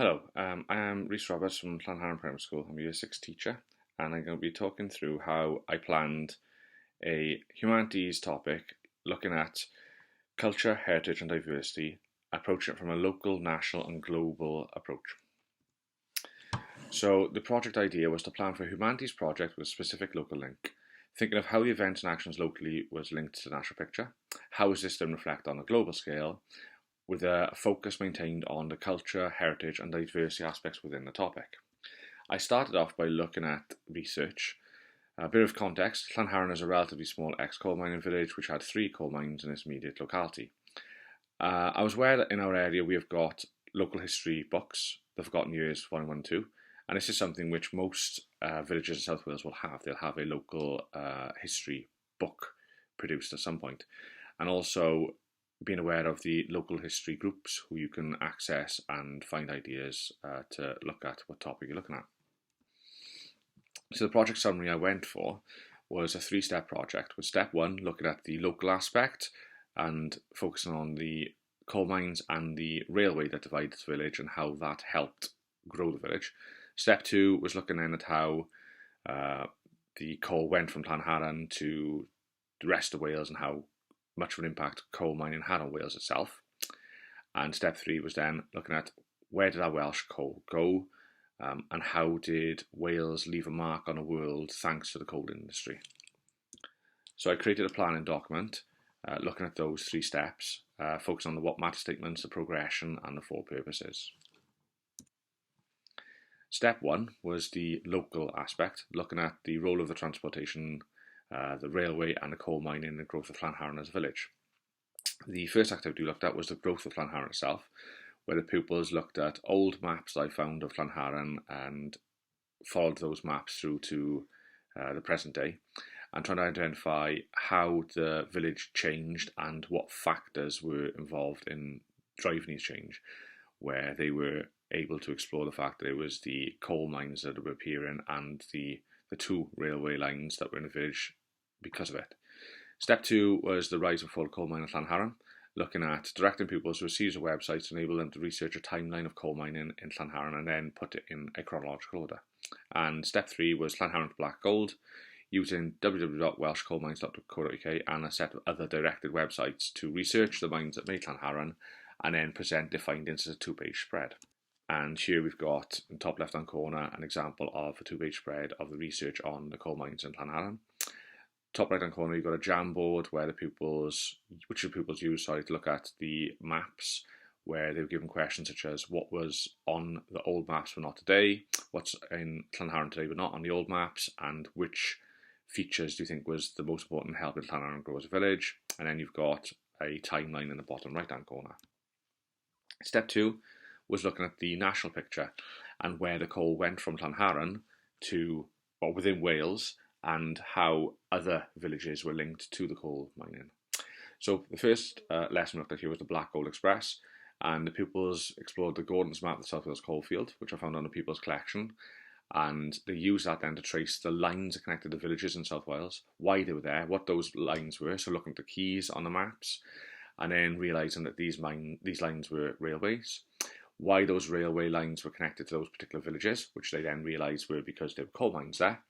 Hello, I am Rhys Roberts from Llanharan Primary School. I'm a Year 6 teacher, and I'm going to be talking through how I planned a humanities topic looking at culture, heritage and diversity, approaching it from a local, national and global approach. So the project idea was to plan for a humanities project with a specific local link, thinking of how the events and actions locally was linked to the national picture, how is this then reflect on a global scale, with a focus maintained on the culture, heritage and diversity aspects within the topic. I started off by looking at research. A bit of context, Llanharan is a relatively small ex-coal mining village which had 3 coal mines in its immediate locality. I was aware that in our area we have got local history books, The Forgotten Years, Volume 1 and 2, and this is something which most villages in South Wales will have. They'll have a local history book produced at some point. And also being aware of the local history groups who you can access and find ideas to look at what topic you're looking at. So the project summary I went for was a 3-step project, with step 1 looking at the local aspect and focusing on the coal mines and the railway that divided the village and how that helped grow the village. Step 2 was looking then at how the coal went from Llanharan to the rest of Wales and how much of an impact coal mining had on Wales itself. And step 3 was then looking at where did our Welsh coal go and how did Wales leave a mark on the world thanks to the coal industry. So I created a planning document looking at those 3 steps, focusing on the what matter statements, the progression and the 4 purposes. Step 1 was the local aspect, looking at the role of the transportation, the railway and the coal mining and the growth of Llanharan as a village. The first activity we looked at was the growth of Llanharan itself, where the pupils looked at old maps that I found of Llanharan and followed those maps through to the present day and trying to identify how the village changed and what factors were involved in driving this change, where they were able to explore the fact that it was the coal mines that were appearing and the 2 railway lines that were in the village because of it. Step 2 was the rise and fall of coal mine at Llanharan, looking at directing pupils to a series of websites to enable them to research a timeline of coal mining in Llanharan and then put it in a chronological order. And step 3 was Llanharan to Black Gold, using www.welshcoalmines.co.uk and a set of other directed websites to research the mines that made Llanharan and then present their findings as a 2-page spread. And here we've got, in the top left hand corner, an example of a 2-page spread of the research on the coal mines in Llanharan. Top right hand corner you've got a Jamboard where the pupils used to look at the maps, where they were given questions such as what was on the old maps but not today, what's in Llanharan today but not on the old maps, and which features do you think was the most important in helping Llanharan grow as a village. And then you've got a timeline in the bottom right hand corner. Step 2 was looking at the national picture and where the coal went from Llanharan to, or within Wales, and how other villages were linked to the coal mining. So the first lesson we looked at here was the Black Gold Express, and the pupils explored the Gordon's map of the South Wales coalfield, which I found on the pupils' collection, and they used that then to trace the lines that connected the villages in South Wales, why they were there, what those lines were, so looking at the keys on the maps, and then realising that these lines were railways, why those railway lines were connected to those particular villages, which they then realised were because there were coal mines there.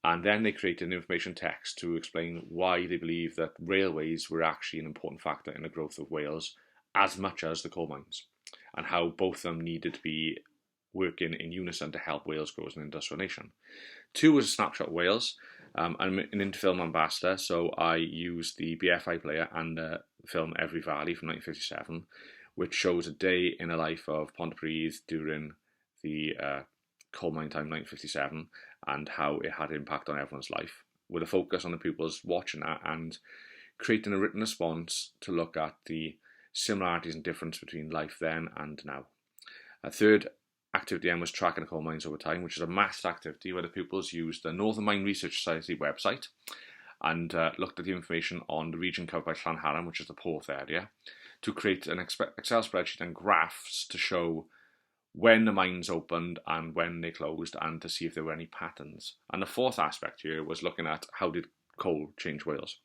And then they created an information text to explain why they believe that railways were actually an important factor in the growth of Wales as much as the coal mines, and how both of them needed to be working in unison to help Wales grow as an industrial nation. 2 was a snapshot of Wales. I'm an Interfilm ambassador, so I used the BFI player and the film Every Valley from 1957, which shows a day in the life of Pontypridd during the coal mine time 1957 and how it had an impact on everyone's life, with a focus on the pupils watching that and creating a written response to look at the similarities and difference between life then and now. A third activity then was tracking the coal mines over time, which is a maths activity where the pupils used the Northern Mine Research Society website and looked at the information on the region covered by Llanharan, which is the Porth area, to create an Excel spreadsheet and graphs to show when the mines opened and when they closed, and to see if there were any patterns. And the 4th aspect here was looking at how did coal change Wales.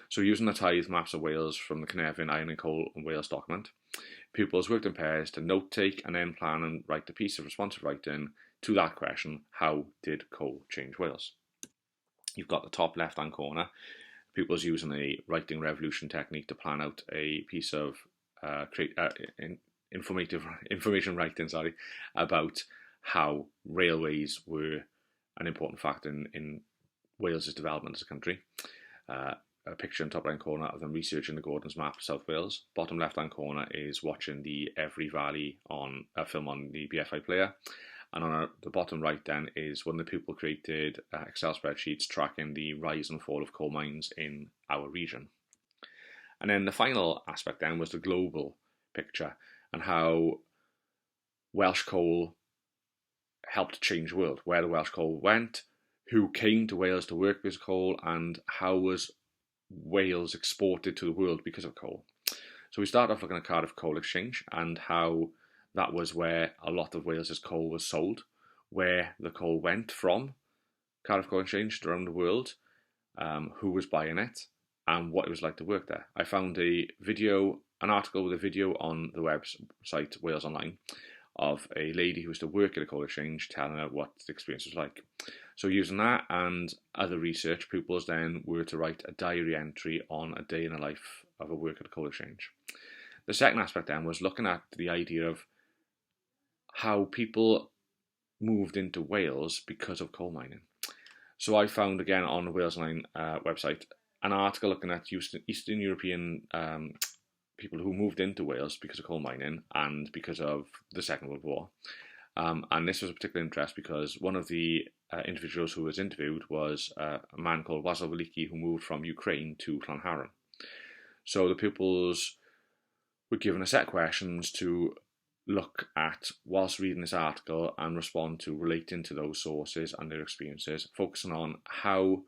So using the tithe maps of Wales from the Cynefin Iron and Coal and Wales document, pupils worked in pairs to note take and then plan and write a piece of responsive writing to that question: how did coal change Wales? You've got the top left hand corner, pupils using a writing revolution technique to plan out a piece of information writing, about how railways were an important factor in Wales's development as a country. A picture in the top right corner of them researching the Gordon's map of South Wales. Bottom left hand corner is watching the Every Valley on a film on the BFI player. And on the bottom right then is one of the pupil created Excel spreadsheets tracking the rise and fall of coal mines in our region. And then the final aspect then was the global picture and how Welsh coal helped change the world, where the Welsh coal went, who came to Wales to work with coal, and how was Wales exported to the world because of coal. So we start off looking at Cardiff Coal Exchange and how that was where a lot of Wales's coal was sold, where the coal went from Cardiff Coal Exchange around the world, who was buying it, and what it was like to work there. I found an article with a video on the website Wales Online of a lady who was to work at a coal exchange telling her what the experience was like. So using that and other research, pupils then were to write a diary entry on a day in the life of a worker at a coal exchange. The second aspect then was looking at the idea of how people moved into Wales because of coal mining. So I found again on the Wales Online website an article looking at Eastern European people who moved into Wales because of coal mining and because of the Second World War. And this was a particular interest because one of the individuals who was interviewed was a man called Wazil Veliki, who moved from Ukraine to Llanharan. So the pupils were given a set of questions to look at whilst reading this article and respond to relating to those sources and their experiences, focusing on how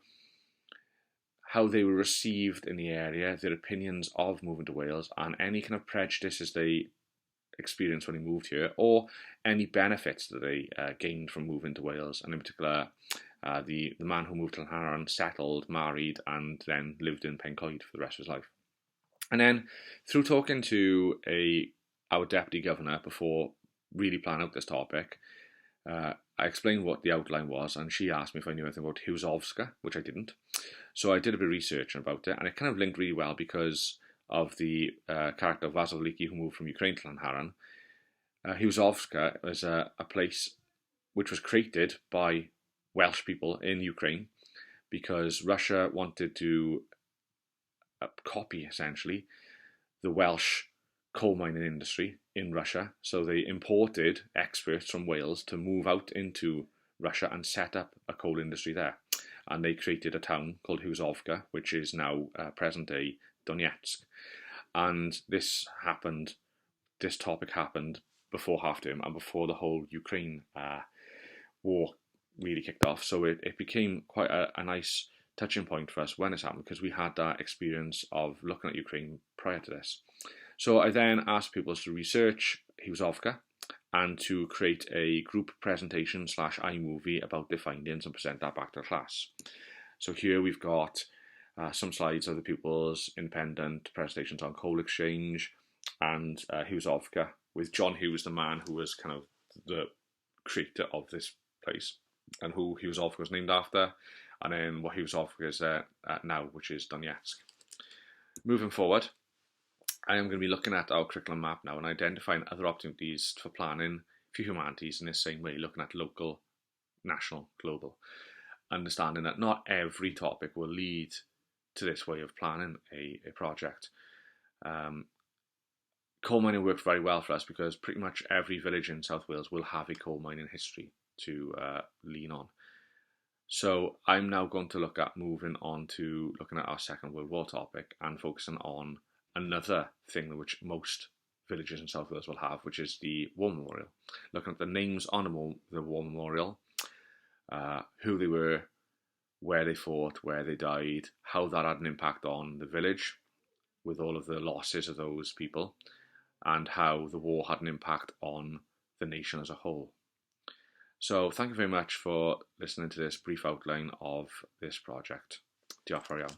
they were received in the area, their opinions of moving to Wales, and any kind of prejudices they experienced when they moved here, or any benefits that they gained from moving to Wales. And in particular, the man who moved to Llanharan settled, married, and then lived in Pencoed for the rest of his life. And then through talking to our deputy governor before really planning out this topic, I explained what the outline was, and she asked me if I knew anything about Hughes-Ovska, which I didn't. So I did a bit of research about it, and it kind of linked really well because of the character of Wazil Veliki, who moved from Ukraine to Llanharan. Hughes-Ovska was a place which was created by Welsh people in Ukraine because Russia wanted to copy, essentially, the Welsh coal mining industry in Russia. So they imported experts from Wales to move out into Russia and set up a coal industry there. And they created a town called Hughes-Ovka, which is now present-day Donetsk. And this topic happened before half-term and before the whole Ukraine war really kicked off. So it became quite a nice touching point for us when this happened, because we had that experience of looking at Ukraine prior to this. So I then asked people to research Hughes-Ovka and to create a group presentation / iMovie about their findings and present that back to the class. So here we've got some slides of the pupils' independent presentations on coal exchange and Hughes-Ovka, with John Hughes, the man who was kind of the creator of this place and who Hughes-Ovka was named after, and then what Hughes-Ovka is at now, which is Donetsk. Moving forward, I am going to be looking at our curriculum map now and identifying other opportunities for planning for humanities in this same way, looking at local, national, global, understanding that not every topic will lead to this way of planning a project. Coal mining works very well for us because pretty much every village in South Wales will have a coal mining history to lean on. So I'm now going to look at moving on to looking at our Second World War topic and focusing on another thing which most villages in South Wales will have, which is the War Memorial. Looking at the names on the War Memorial, who they were, where they fought, where they died, how that had an impact on the village with all of the losses of those people, and how the war had an impact on the nation as a whole. So thank you very much for listening to this brief outline of this project. Diolch fawr iawn.